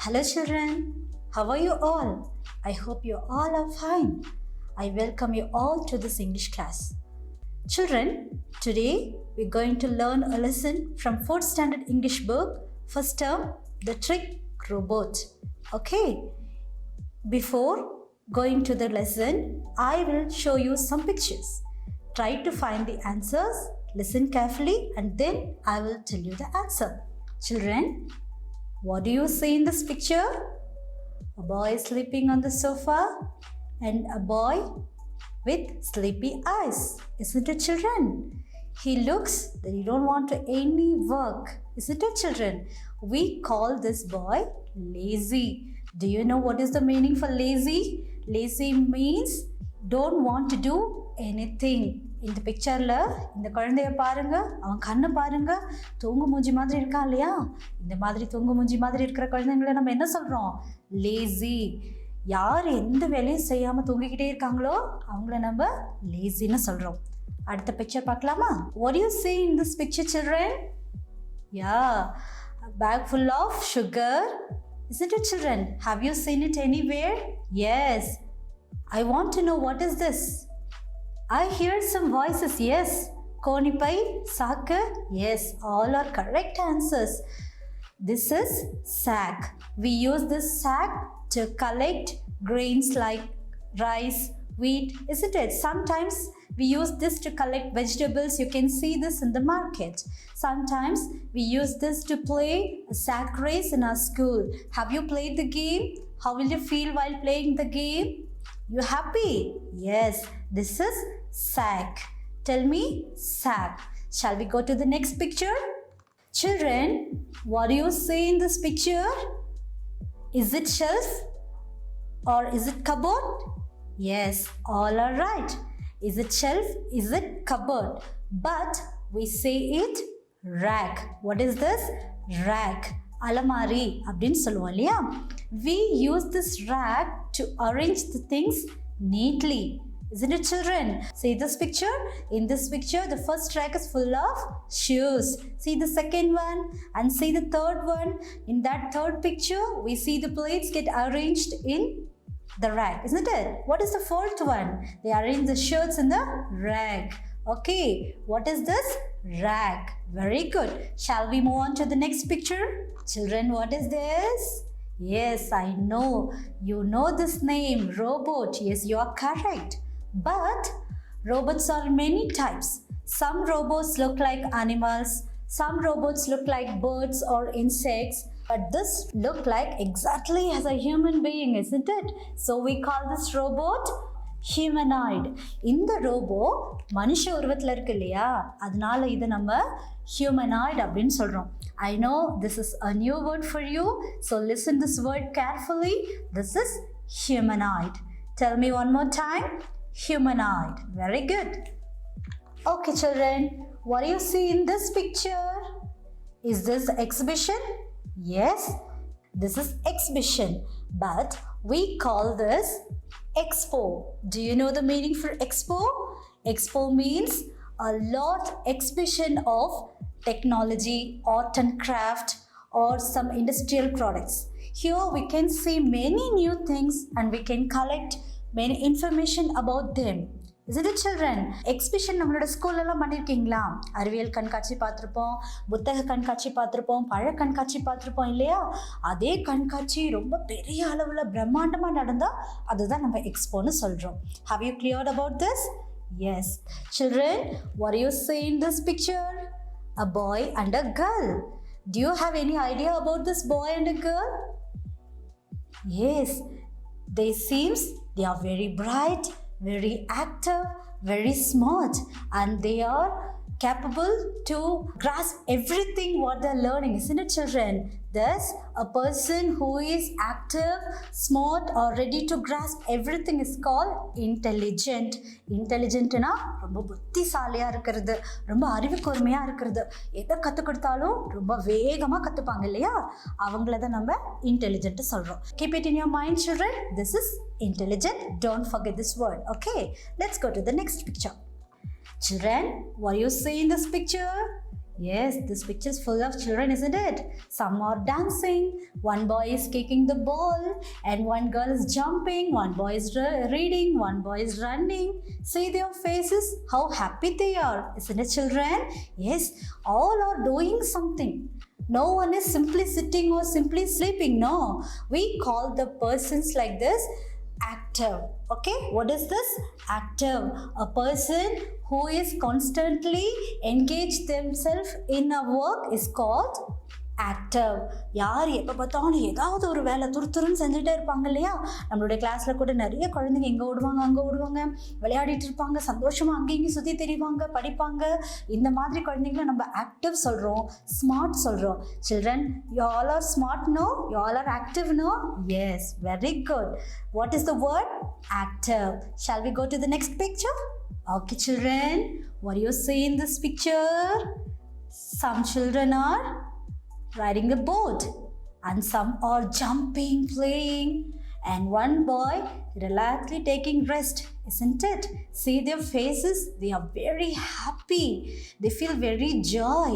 Hello children, how are you all? I hope you all are fine. I welcome you all to this English class. Children, today we're going to learn a lesson from 4th standard English book, first term, The Trick Robot. Okay, before going to the lesson, I will show you some pictures. Try to find the answers, listen carefully, and then I will tell you the answer. Children, what do you see in this picture? A boy sleeping on the sofa and a boy with sleepy eyes. Isn't it, children? He looks that he don't want to any work. Isn't it, children? We call this boy lazy. Do you know what is the meaning for lazy? Lazy means don't want to do anything. இந்த பிக்சரில் இந்த குழந்தைய பாருங்க, அவன் கண்ணை பாருங்க, தூங்கு மூஞ்சி மாதிரி இருக்கான் இல்லையா? இந்த மாதிரி தூங்கு மூஞ்சி மாதிரி இருக்கிற குழந்தைங்களை நம்ம என்ன சொல்கிறோம்? லேசி. யார் எந்த வேலையும் செய்யாமல் தூங்கிக்கிட்டே இருக்காங்களோ அவங்கள நம்ம லேசின்னு சொல்கிறோம். அடுத்த பிக்சர் பார்க்கலாமா? What do you see in this picture, children? Yeah, a bag full of sugar. Isn't it, children? Have you seen it anywhere? Yes. I want to know what is this? I hear some voices. Yes. Konipai, Saka. Yes, all are correct answers. This is sack. We use this sack to collect grains like rice, wheat, isn't it? Sometimes we use this to collect vegetables. You can see this in the market. Sometimes we use this to play a sack race in our school. Have you played the game? How will you feel while playing the game? You happy? Yes, this is sack. Tell me sack. Shall we go to the next picture? Children, what do you see in this picture? Is it shelf or is it cupboard? Yes, all are right. Is it shelf? Is it cupboard? But we say it rack. What is this? Rack. Alamari அப்படின்னு சொல்லுவோம் இல்லையா? We use this rack to arrange the things neatly. Isn't it, children? See this picture? In this picture, the first rack is full of shoes. See the second one and see the third one. In that third picture, we see the plates get arranged in the rack, isn't it? What is the fourth one? They arrange the shirts in the rack. Okay, what is this? Rack. Very good. Shall we move on to the next picture? Children, what is this? Yes, I know. You know this name, robot. Yes, you are correct. But robots are many types. Some robots look like animals. Some robots look like birds or insects. But this look like exactly as a human being, isn't it? So we call this robot humanoid. இந்த robot மனுஷ உருவத்தில் இருக்கு இல்லையா, அதனால இதை நம்ம humanoid அப்படின்னு சொல்கிறோம். I know this is a new word for you, so listen this word carefully. This is humanoid. Tell me one more time. Humanoid. Very good. Okay, children, what do you see in this picture? Is this exhibition? Yes, this is exhibition, but we call this expo. Do you know the meaning for expo? Expo means a lot exhibition of technology, art and craft, or some industrial products. Here we can see many new things and we can collect many information about them. Isn't it, children? Exhibition நம்மளோட ஸ்கூல்லலாம் பண்ணியிருக்கீங்களா? அறிவியல் கண்காட்சி பார்த்துருப்போம், புத்தக கண்காட்சி பார்த்துருப்போம், பழ கண்காட்சி பார்த்துருப்போம் இல்லையா? அதே கண்காட்சி ரொம்ப பெரிய அளவில் பிரம்மாண்டமாக நடந்தால் அதுதான் நம்ம எக்ஸ்போன்னு சொல்கிறோம். Have you cleared about this? Yes. Children, what do you see in this picture? A boy and a girl. Do you have any idea about this boy and a girl? Yes. They are very bright, very active, very smart, and they are capable to grasp everything what they're learning, isn't it, children? Thus, a person who is active, smart, or ready to grasp everything is called intelligent. Intelligentனா ரொம்ப புத்திசாலியாக இருக்கிறது, ரொம்ப அறிவுக்கூர்மையாக இருக்கிறது, எதை கற்றுக் கொடுத்தாலும் ரொம்ப வேகமாக கற்றுப்பாங்க இல்லையா? அவங்கள தான் நம்ம intelligent சொல்கிறோம். Keep it in your mind, children. This is intelligent. Don't forget this word. Okay, let's go to the next picture. Children, what do you see in this picture? Yes, this picture is full of children, isn't it? Some are dancing, one boy is kicking the ball, and one girl is jumping, one boy is reading, one boy is running. See their faces, how happy they are, isn't it, children? Yes, all are doing something. No one is simply sitting or simply sleeping. No, we call the persons like this active. Okay, what is this? Active. A person who is constantly engaged themselves in a work is called active. யார் எப்போ பார்த்தாலும் ஏதாவது ஒரு வேலை துருத்துருன்னு செஞ்சுட்டே இருப்பாங்க இல்லையா? நம்மளுடைய கிளாஸில் கூட நிறைய குழந்தைங்க இங்கே ஓடுவாங்க அங்கே ஓடுவாங்க, விளையாடிட்டு இருப்பாங்க, சந்தோஷமாக அங்கேயும் இங்கேயும் சுற்றி தெரிவாங்க, படிப்பாங்க. இந்த மாதிரி குழந்தைங்கள நம்ம ஆக்டிவ் சொல்கிறோம், ஸ்மார்ட் சொல்கிறோம். Children, you all are smart no? You all are active no? Yes, very good. What is the word? Active. Shall we go to the next picture? Okay, children, what do you see in this picture? Some children are riding a boat and some are jumping, playing, and one boy relaxedly taking rest, isn't it? See their faces, they are very happy, they feel very joy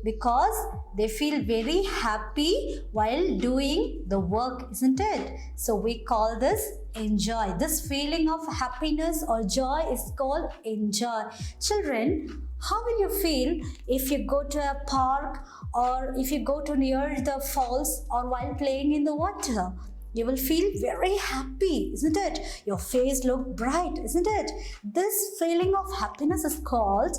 because they feel very happy while doing the work, isn't it? So we call this enjoy. This feeling of happiness or joy is called enjoy. Children, how will you feel if you go to a park or if you go to near the falls or while playing in the water? You will feel very happy, isn't it? Your face look bright, isn't it? This feeling of happiness is called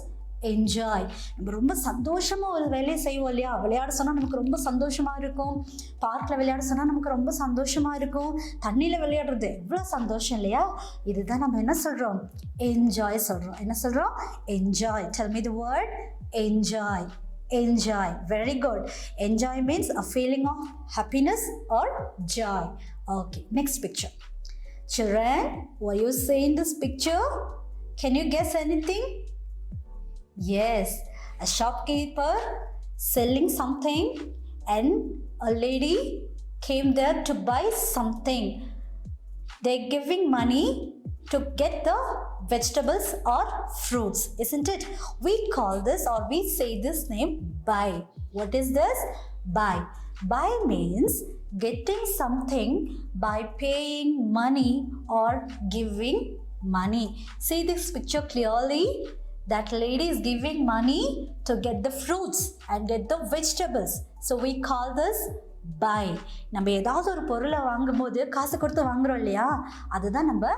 enjoy. நம்ம ரொம்ப சந்தோஷமாக ஒரு வேலையை செய்வோம் இல்லையா? விளையாட சொன்னால் நமக்கு ரொம்ப சந்தோஷமாக இருக்கும், பார்க்கில் விளையாட சொன்னால் நமக்கு ரொம்ப சந்தோஷமாக இருக்கும், தண்ணியில் விளையாடுறது எவ்வளோ சந்தோஷம் இல்லையா? இதுதான் நம்ம என்ன சொல்கிறோம்? என்ஜாய் சொல்கிறோம். என்ன சொல்கிறோம்? Enjoy. Tell me the word enjoy. Enjoy. Very good. Enjoy means a feeling of happiness or joy. Okay, next picture. Children, what you see in this picture? Can you guess anything? Yes, a shopkeeper selling something and a lady came there to buy something. They're giving money to get the vegetables or fruits, isn't it? We call this or we say this name buy. What is this? Buy. Buy means getting something by paying money or giving money. See this picture clearly? That lady is giving money to get the fruits and get the vegetables. So we call this buy. நம்ம ஏதாவது ஒரு பொருளை வாங்கும்போது காசு கொடுத்து வாங்குறோம் இல்லையா? அதுதான் நம்ம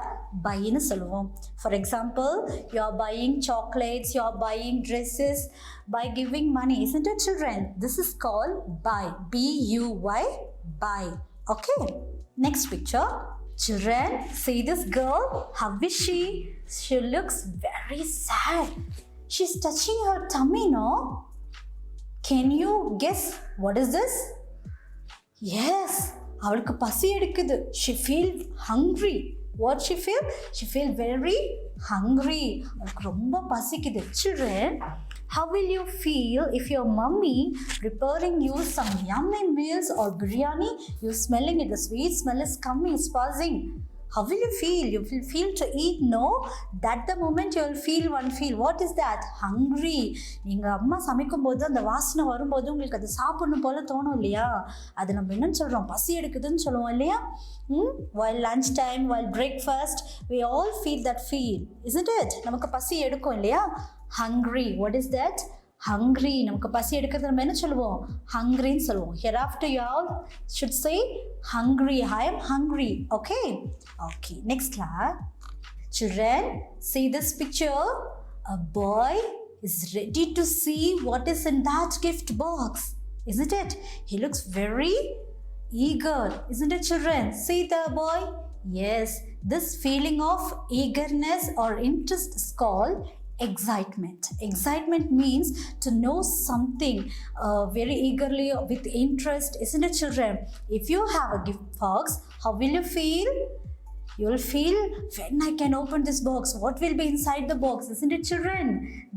பைன்னு சொல்லுவோம். For example, you are buying chocolates, you are buying dresses by giving money, isn't it, children? This is called buy. B-U-Y, buy. Okay, next picture. Children, see this girl? How is she? She looks very sad. She's touching her tummy, no? Can you guess what is this? Yes, அவளுக்கு பசி எடுக்குது. She feel hungry. What she feel? She feel very hungry. அவளுக்கு ரொம்ப பசிக்குது. Children, how will you feel if your mummy preparing you some yummy meals or biryani? You smelling it, the sweet smell is coming, it's buzzing. How will you feel? You will feel to eat, no? That the moment you will feel one feel. What is that? Hungry. நீங்கள் அம்மா சமைக்கும் போது அந்த வாசனை வரும்போது உங்களுக்கு அது சாப்பிடணும் போல தோணும் இல்லையா? அது நம்ம என்னன்னு சொல்கிறோம்? பசி எடுக்குதுன்னு சொல்லுவோம் இல்லையா? While lunch time, while breakfast, we all feel that feel, isn't it? நமக்கு பசி எடுக்கும் இல்லையா? Hungry. What is that? Hungry. நமக்கு பசி எடுக்கிறது நம்ம என்ன சொல்லுவோம்? Hungryன்னு சொல்லுவோம். Hereafter you all should say hungry. I am hungry. Okay? Okay. Next class. Children, see this picture. A boy is ready to see what is in that gift box. Isn't it? He looks very eager. Isn't it, children? See the boy? Yes. This feeling of eagerness or interest is called excitement. Excitement means to know something very eagerly with interest, isn't it, children? If you have a gift box, how will you feel? You will feel, when I can open this box, what will be inside the box, isn't it, children?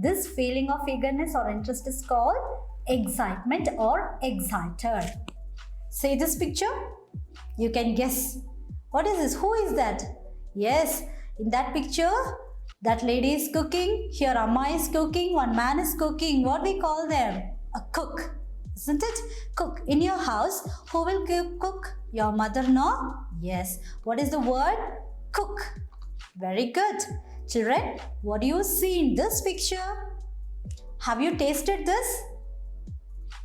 This feeling of eagerness or interest is called excitement or excited. See this picture? You can guess. What is this? Who is that? Yes, in that picture, That lady is cooking, here Amma is cooking, one man is cooking. What we call them? A cook. Isn't it? Cook. In your house, who will cook? Your mother, no? Yes. What is the word? Cook. Very good. Children, what do you see in this picture? Have you tasted this?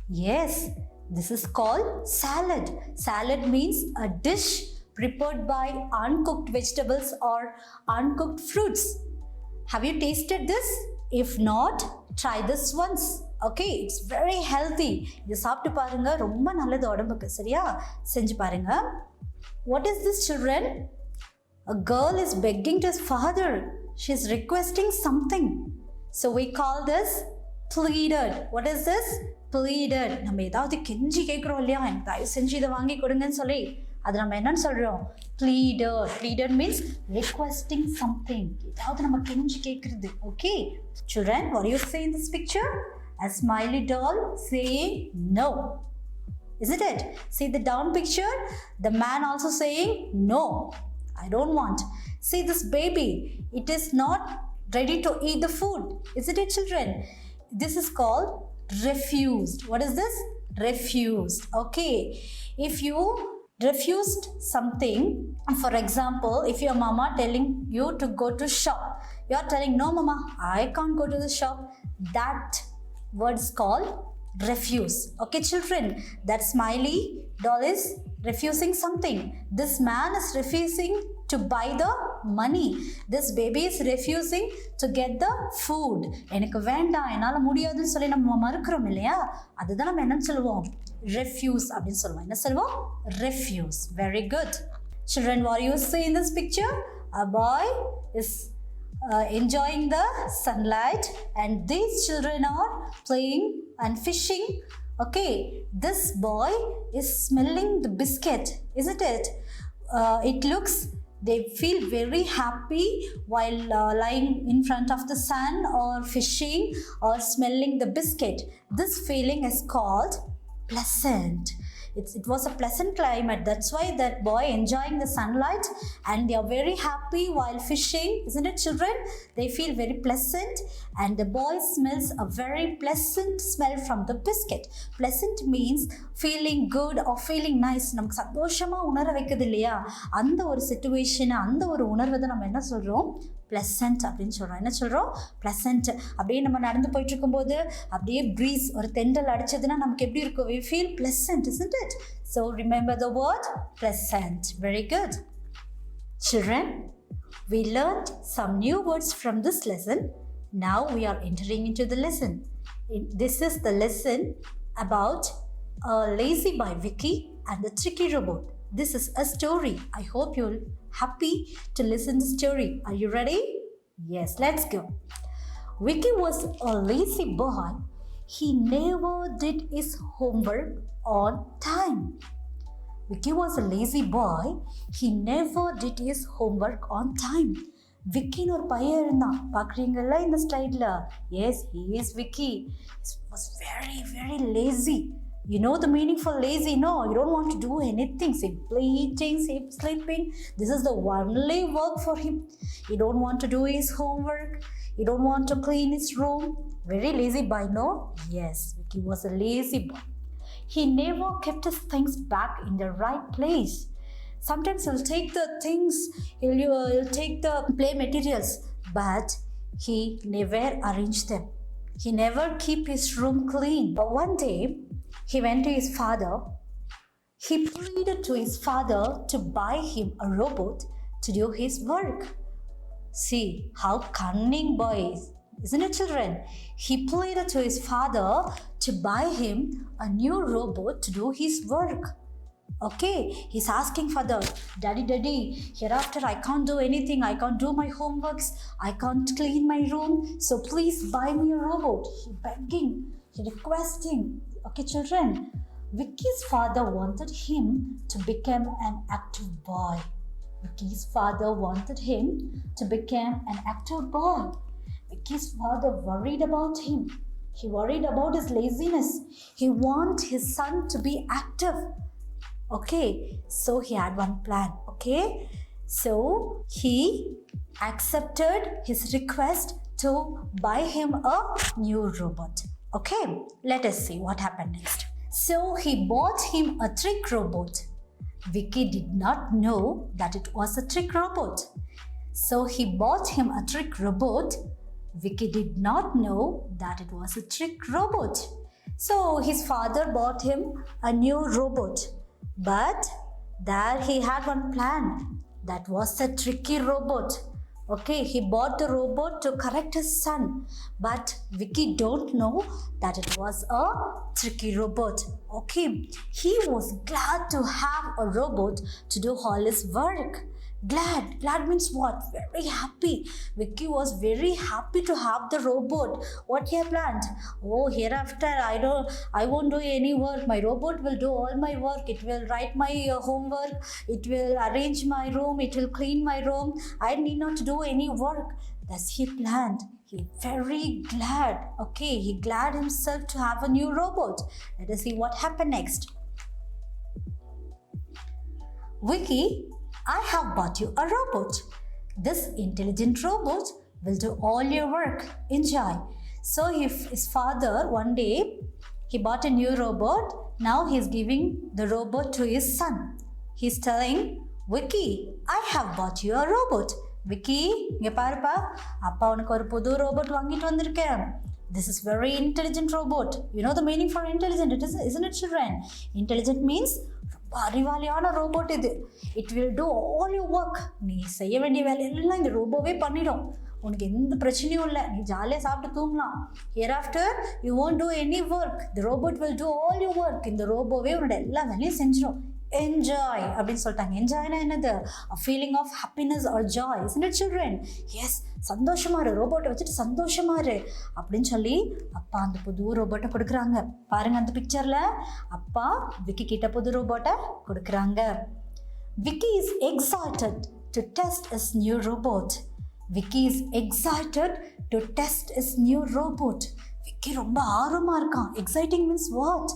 Yes. This is called salad. Salad means a dish prepared by uncooked vegetables or uncooked fruits. Have you tasted this? If not, try this once. Okay, it's very healthy. இது சாப்பிட்டு பாருங்க, ரொம்ப நல்லது உடம்புக்கு. சரியா? செஞ்சு பாருங்க. What is this, children? A girl is begging to his father. She is requesting something. So we call this pleaded. What is this? Pleaded. நம்ம ஏதாவது கெஞ்சி கேட்குறோம் இல்லையா, எனக்கு தயவு செஞ்சு இதை வாங்கி கொடுங்கன்னு சொல்லி, அது நம்ம என்னன்னு சொல்றோம்? Pleaded. Pleaded means requesting something. ஏதாவது நம்ம கெஞ்சி கேட்குறது. Okay, children, what do you say in this picture? A smiley doll saying no. Isn't it? See the down picture? The man also saying no. I don't want. See this baby. It is not ready to eat the food. Isn't it, children? This is called refused. What is this? Refused. Okay. If you refused something, for example, if your mama telling you to go to shop, you are telling, no mama, I can't go to the shop. That word is called refuse. Okay, children, that smiley doll is refusing something. This man is refusing to buy the money. This baby is refusing to get the food. எனக்கு வேண்டாம், என்னால் முடியாதுன்னு சொல்லி நம்ம மறுக்கிறோம் இல்லையா, அதுதான் நம்ம என்ன சொல்லுவோம்? Refuse அப்படின்னு சொல்லுவோம். என்ன சொல்லுவோம்? Refuse. Very good. Children, what you see in this picture? A boy is enjoying the sunlight and these children are playing and fishing. Okay, this boy is smelling the biscuit, isn't it? It looks, they feel very happy while lying in front of the sun or fishing or smelling the biscuit. This feeling is called pleasant. It was a pleasant climate. That's why that boy enjoying the sunlight and they are very happy while fishing. Isn't it, children? They feel very pleasant and the boy smells a very pleasant smell from the biscuit. Pleasant means feeling good or feeling nice. நமக்கு சந்தோஷமா உணர வைக்குது இல்லையா, அந்த ஒரு situation, அந்த ஒரு உணர்வை தான் நம்ம என்ன சொல்றோம்? ப்ளசன்ட் அப்படின்னு சொல்கிறோம். என்ன சொல்கிறோம்? ப்ளசன்ட். அப்படியே நம்ம நடந்து போயிட்டு இருக்கும்போது அப்படியே ப்ரீஸ், ஒரு தென்றல் அடிச்சதுன்னா நமக்கு எப்படி இருக்கும்? We feel pleasant, isn't it? So remember the word pleasant. Very good. Children, we learned some new words from this lesson. Now we are entering into the lesson. This is the lesson about Lazy by Vicky and the Tricky Robot. This is a story. I hope you're happy to listen to the story. Are you ready? Yes, let's go. Vicky was a lazy boy. He never did his homework on time. Vicky was a lazy boy. He never did his homework on time. விக்கின்னு ஒரு பையன் இருந்தான், பார்க்குறீங்களா இந்த ஸ்லைடில்? Yes, he is Vicky. He was very, very lazy. You know the meaning for lazy? No, you don't want to do anything. Simply eating, sleeping. This is the only work for him. He don't want to do his homework. He don't want to clean his room. Very lazy boy, no? Yes, he was a lazy boy. He never kept his things back in the right place. Sometimes he'll take the things, he'll take the play materials, but he never arranged them. He never keep his room clean. But one day, he went to his father. He pleaded to his father to buy him a robot to do his work. See how cunning boy is, isn't it, children? He pleaded to his father to buy him a new robot to do his work. Okay, he's asking father, daddy, hereafter I can't do anything. I can't do my homeworks. I can't clean my room. So please buy me a robot. He begging, he requesting. Okay, children, Vicky's father wanted him to become an active boy. Vicky's father wanted him to become an active boy. Vicky's father worried about him. He worried about his laziness. He wanted his son to be active. Okay, so he had one plan. Okay, So he accepted his request to buy him a new robot. Okay, let us see what happened next. So he bought him a trick robot. Vicky did not know that it was a trick robot. So he bought him a trick robot. Vicky did not know that it was a trick robot. So his father bought him a new robot. But there he had one plan. That was a tricky robot. Okay, he bought the robot to correct his son. But Vicky don't know that it was a tricky robot. Okay, he was glad to have a robot to do all his work. Glad means what? Very happy. Vicky was very happy to have the robot. What he had planned? Oh, hereafter I won't do any work. My robot will do all my work. It will write my homework. It will arrange my room. It will clean my room. I need not do any work. Thus he planned. He very glad. Okay, he glad himself to have a new robot. Let us see what happened next. Vicky, I have bought you a robot. This intelligent robot will do all your work. Enjoy. So his father, one day, he bought a new robot. Now he's giving the robot to his son. He's telling, Vicky, I have bought you a robot. Vicky, இங்க பாருப்பா, அப்பா உனக்கு ஒரு புது robot வாங்கிட்டு வந்திருக்கேன். This is very intelligent robot. You know the meaning for intelligent, isn't it, children? Intelligent means ரொம்ப அறிவாளியான robot இது. It will do all your work. நீ செய்ய வேண்டிய வேலையெல்லாம் இந்த ரோபோவே பண்ணிடும். உனக்கு எந்த பிரச்சனையும் இல்லை. நீ ஜாலியாக சாப்பிட்டு தூங்கலாம். Hereafter you won't do any work. The robot will do all your work. இந்த ரோபோவே உன்னோட எல்லா வேலையும் செஞ்சிடும். என்ஜாய் அப்படின்னு சொல்லிட்டாங்க. என்ஜாய்னா என்னது? a feeling of happiness or joy, isn't it, children? yes, சந்தோஷமா இரு, ரோபோட்டை வச்சுட்டு சந்தோஷமா இரு அப்படின்னு சொல்லி அப்பா அந்த புது ரோபோட்டை கொடுக்குறாங்க. பாருங்க அந்த பிக்சர்ல அப்பா விக்கி கிட்ட புது ரோபோட்டை கொடுக்குறாங்க. Vicky is excited to test his new robot. Vicky is excited to test his new robot. Vicky ரொம்ப ஆர்வமா இருக்கான். Exciting means what?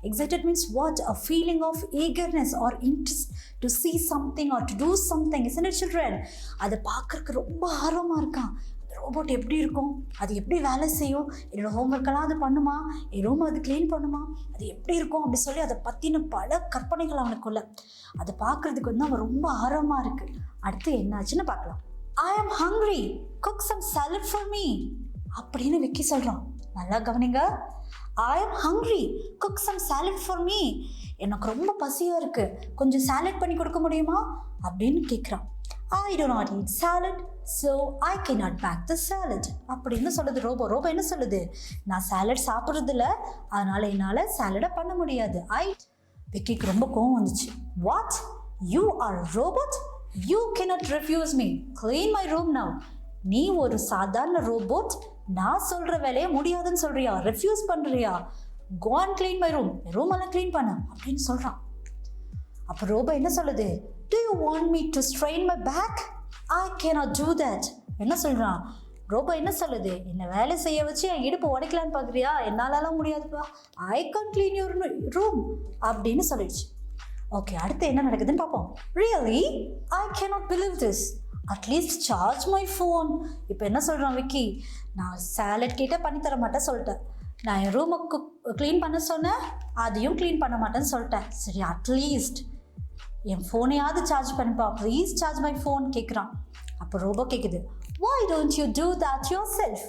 Excited means what? A feeling of eagerness or interest to see something or to do something, isn't it, children? அதை பார்க்கறதுக்கு ரொம்ப ஆர்வமாக இருக்கான். அந்த robot எப்படி இருக்கும், அது எப்படி வேலை செய்யும், என்னோட ஹோம்ஒர்க்கெல்லாம் அது பண்ணுமா, என் ரூம் அது க்ளீன் பண்ணுமா, அது எப்படி இருக்கும் அப்படி சொல்லி அதை பற்றின பல கற்பனைகள் அவனுக்குள்ள. அதை பார்க்கறதுக்கு வந்து அவன் ரொம்ப ஆர்வமாக இருக்கு. அடுத்து என்னாச்சுன்னு பார்க்கலாம். I am hungry. Cook some salad for me. அப்படின்னு விக்கி சொல்கிறான். நல்லா கவனிங்க. I am hungry. Cook some salad for me. எனக்கு ரொம்ப பசியாக இருக்குது, கொஞ்சம் சாலட் பண்ணி கொடுக்க முடியுமா அப்படின்னு கேட்குறான். I do not eat salad, so I cannot pack the salad. அப்படின்னு சொல்லுது ரோபோ என்ன சொல்லுது? நான் சாலட் சாப்பிட்றதில்ல, அதனால் என்னால் சாலடை பண்ண முடியாது. விக்கிக்கு ரொம்ப கோவம் வந்துச்சு. What? You are a robot? You cannot refuse me. Clean my room now. நீ ஒரு சாதாரண ரோபோட், நான் சொல்கிற வேலையை முடியாதுன்னு சொல்கிறியா, ரெஃப்யூஸ் பண்ணுறியா? Go and clean my room. Room எல்லாம் க்ளீன் பண்ண அப்படின்னு சொல்கிறான். அப்போ ரோபோ என்ன சொல்லுது? Do you want me to strain my back? I cannot do that. என்ன சொல்கிறான் ரோபோ? என்ன சொல்லுது? என்ன வேலை செய்ய வச்சு என் இடுப்பு உடைக்கலான்னு பார்க்குறியா? என்னாலலாம் முடியாதுப்பா. I can't clean your room அப்படின்னு சொல்லிடுச்சு. ஓகே, அடுத்து என்ன நடக்குதுன்னு பார்ப்போம். Really? I cannot believe this. At least charge my phone. இப்போ என்ன சொல்கிறான் விக்கி? நான் சாலட் கிட்ட பண்ணி தர மாட்டேன் சொல்லிட்டேன். நான் என் ரூமை க்ளீன் பண்ண சொன்னேன், அதையும் க்ளீன் பண்ண மாட்டேன்னு சொல்லிட்டேன். சரி, அட்லீஸ்ட் என் ஃபோனையாவது சார்ஜ் பண்ணுப்பா, ப்ளீஸ் சார்ஜ் மை ஃபோன் கேட்குறான். அப்போ ரோபோ கேட்குது. Why don't you do that yourself?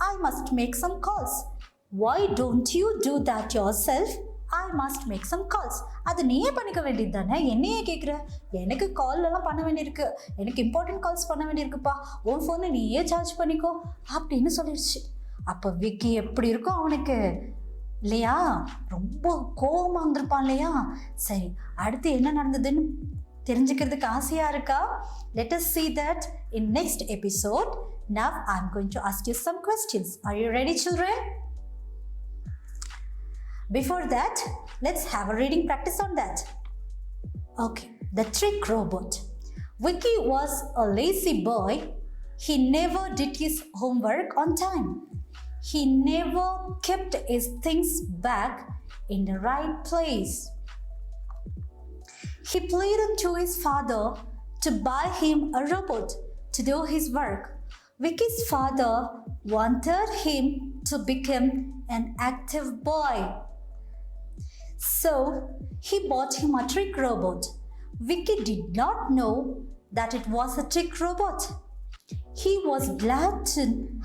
I must make some calls. Why don't you do that yourself? I must make some calls. அது நீயே பண்ணிக்க வேண்டியது தானே, என்னையே கேட்குற? எனக்கு கால்லாம் பண்ண வேண்டியிருக்கு, எனக்கு இம்பார்ட்டன்ட் கால்ஸ் பண்ண வேண்டியிருக்குப்பா, உன் ஃபோனை நீயே சார்ஜ் பண்ணிக்கோ அப்படின்னு சொல்லிடுச்சு. அப்போ விக்கி எப்படி இருக்கும் அவனுக்கு இல்லையா? ரொம்ப கோவமாக இருந்திருப்பான் இல்லையா? சரி, அடுத்து என்ன நடந்ததுன்னு தெரிஞ்சுக்கிறதுக்கு ஆசையாக இருக்கா? Let us see that in next episode. Now I'm going to ask you some questions. Are you ready, children? Before that, let's have a reading practice on that. Okay, the trick robot. Vicky was a lazy boy. He never did his homework on time. He never kept his things back in the right place. He pleaded to his father to buy him a robot to do his work. Vicky's father wanted him to become an active boy. So he bought him a trick robot. Vicky did not know that it was a trick robot. He was glad to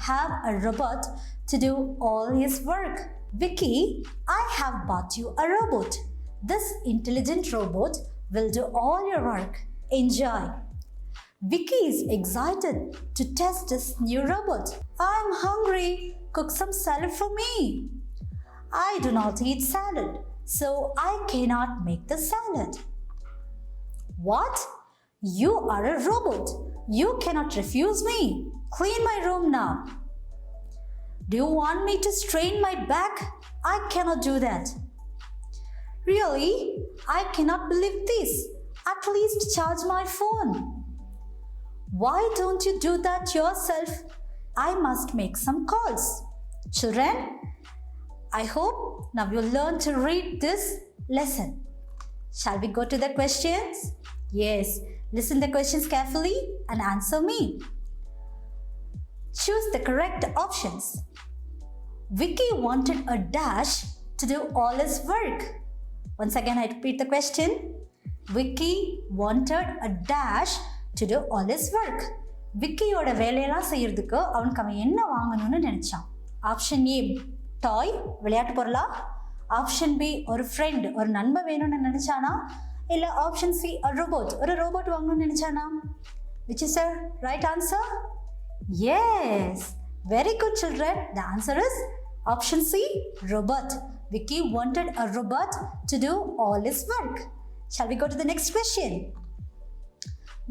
have a robot to do all his work. Vicky, I have bought you a robot. This intelligent robot will do all your work. Enjoy. Vicky is excited to test this new robot. I'm hungry. Cook some salad for me. I do not eat salad, so I cannot make the salad. What? You are a robot. You cannot refuse me. Clean my room now. Do you want me to strain my back? I cannot do that. Really? I cannot believe this. At least charge my phone. Why don't you do that yourself? I must make some calls. Children, I hope now you learn to read this lesson. Shall we go to the questions? Yes, listen the questions carefully and answer me. Choose the correct options. Vicky wanted a dash to do all his work. Once again, I repeat the question. Vicky wanted a dash to do all his work. விக்கியோட வேலையெல்லாம் செய்யறதுக்கு அவனுக்கு அவன் என்ன வாங்கணும்னு நினைச்சான். Option A டாய், விளையாட்டு பொருளா. Option B ஒரு ஃப்ரெண்ட், ஒரு நண்பன் வேணும்னு நினைச்சானா. இல்லை ஆப்ஷன் சி ஒரு ரோபோட் வாங்கணும்னு நினைச்சானா. Which is the right answer? Yes, very good children. The answer is option C, robot. Vicky wanted a robot to do all his work. Shall we go to the next question?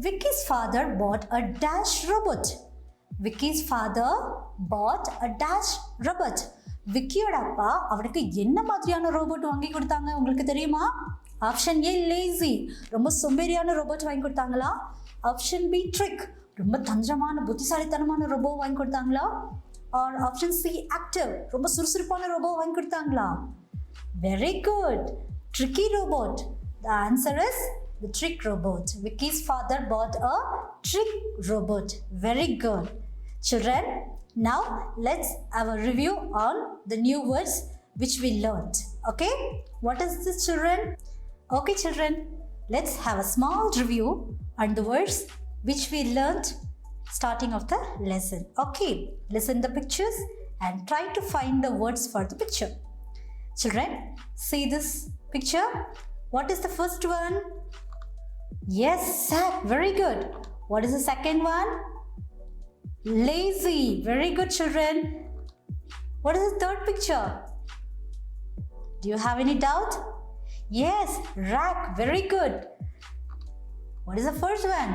Vicky's father bought a dash robot. Vicky's father bought a dash robot. விக்கியோட அப்பா அவனுக்கு என்ன மாதிரியான robot வாங்கி கொடுத்தாங்க உங்களுக்கு தெரியுமா? Option A lazy, ரொம்ப சோம்பேறியான robot வாங்கி கொடுத்தாங்களா? ஆப்ஷன் பி ட்ரிக், ரொம்ப தந்திரமான புத்திசாலித்தனமான ரோபோ வாங்கி கொடுத்தாங்களா? ஆர் ஆப்ஷன் சி ஆக்டிவ், ரொம்ப சுறுசுறுப்பான ரோபோ வாங்கி கொடுத்தாங்களா? Very good, tricky robot. The answer is the trick robot. Vicky's father bought a trick robot. Very good. Children, now let's have a review on the new words which we learned. Okay? What is this, children? Okay, children, let's have a small review on the words which we learned starting of the lesson. Okay, listen the pictures and try to find the words for the picture. Children, see this picture. What is the first one? Yes, sack. Very good. What is the second one? Lazy. Very good, children. What is the third picture? Do you have any doubt? Yes, rack. Very good. What is the first one?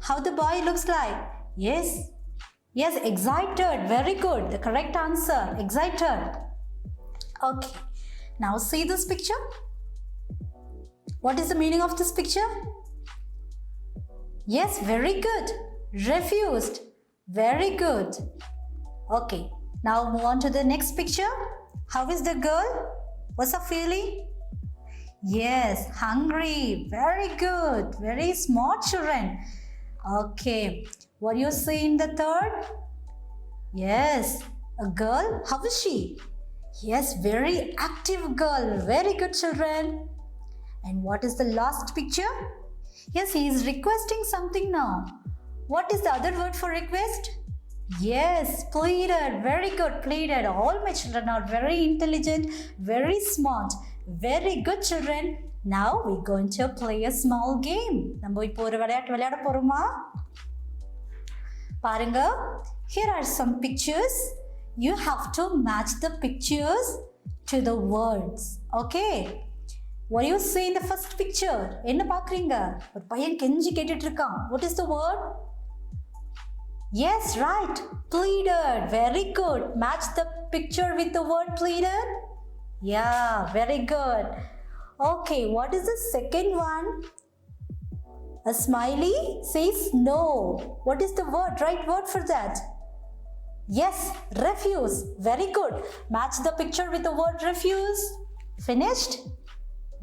How the boy looks like? Yes, excited. Very good. The correct answer, excited. Okay, now see this picture. What is the meaning of this picture? Yes, very good. Refused. Very good. Okay, now move on to the next picture. How is the girl? What's her feeling? Yes, hungry. Very good. Very smart, children. Okay, what do you see in the third? Yes, a girl. How is she? Yes, very active girl. Very good, children. And what is the last picture? Yes, he is requesting something now. What is the other word for request? Yes, pleaded. Very good, pleaded. All my children are very intelligent, very smart. Very good, children. Now we're going to play a small game. நம்ம இப்போ ஒரு விளையாட போறோமா? பாருங்க. Here are some pictures. You have to match the pictures to the words. Okay? What do you see in the first picture? என்ன பார்க்கறீங்க? ஒரு பையன் கெஞ்சி கேட்டுட்டு இருக்கான். What is the word? Yes, right. Pleaded. Very good. Match the picture with the word pleaded. Yeah, very good. Okay, what is the second one? A smiley says no. What is the right word for that? Yes, refuse. Very good. Match the picture with the word refuse. Finished?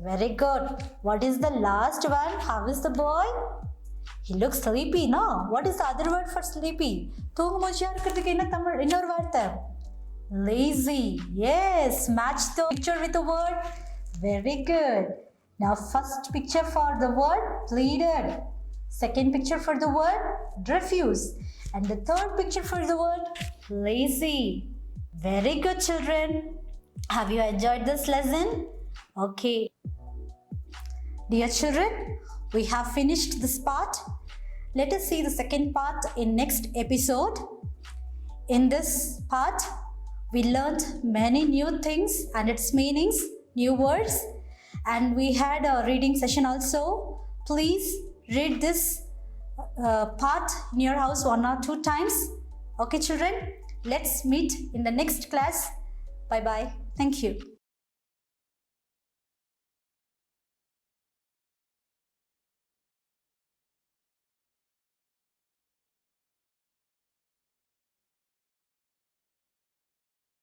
Very good. What is the last one? How is the boy? He looks sleepy, no? What is the other word for sleepy? தூங்கும்போது இருக்கிறதுக்கு என்ன தமிழ் இன்னொரு வார்த்தை? Lazy. Yes, match the picture with the word. Very good. Now first picture for the word pleaded. Second picture for the word refuse. And the third picture for the word lazy. Very good, children. Have you enjoyed this lesson? Okay. Dear children, we have finished this part. Let us see the second part in next episode. In this part, we learned many new things and its meanings, new words, and we had a reading session also. Please read this part in your house 1 or 2 times. Okay, children, let's meet in the next class. Bye bye. Thank you.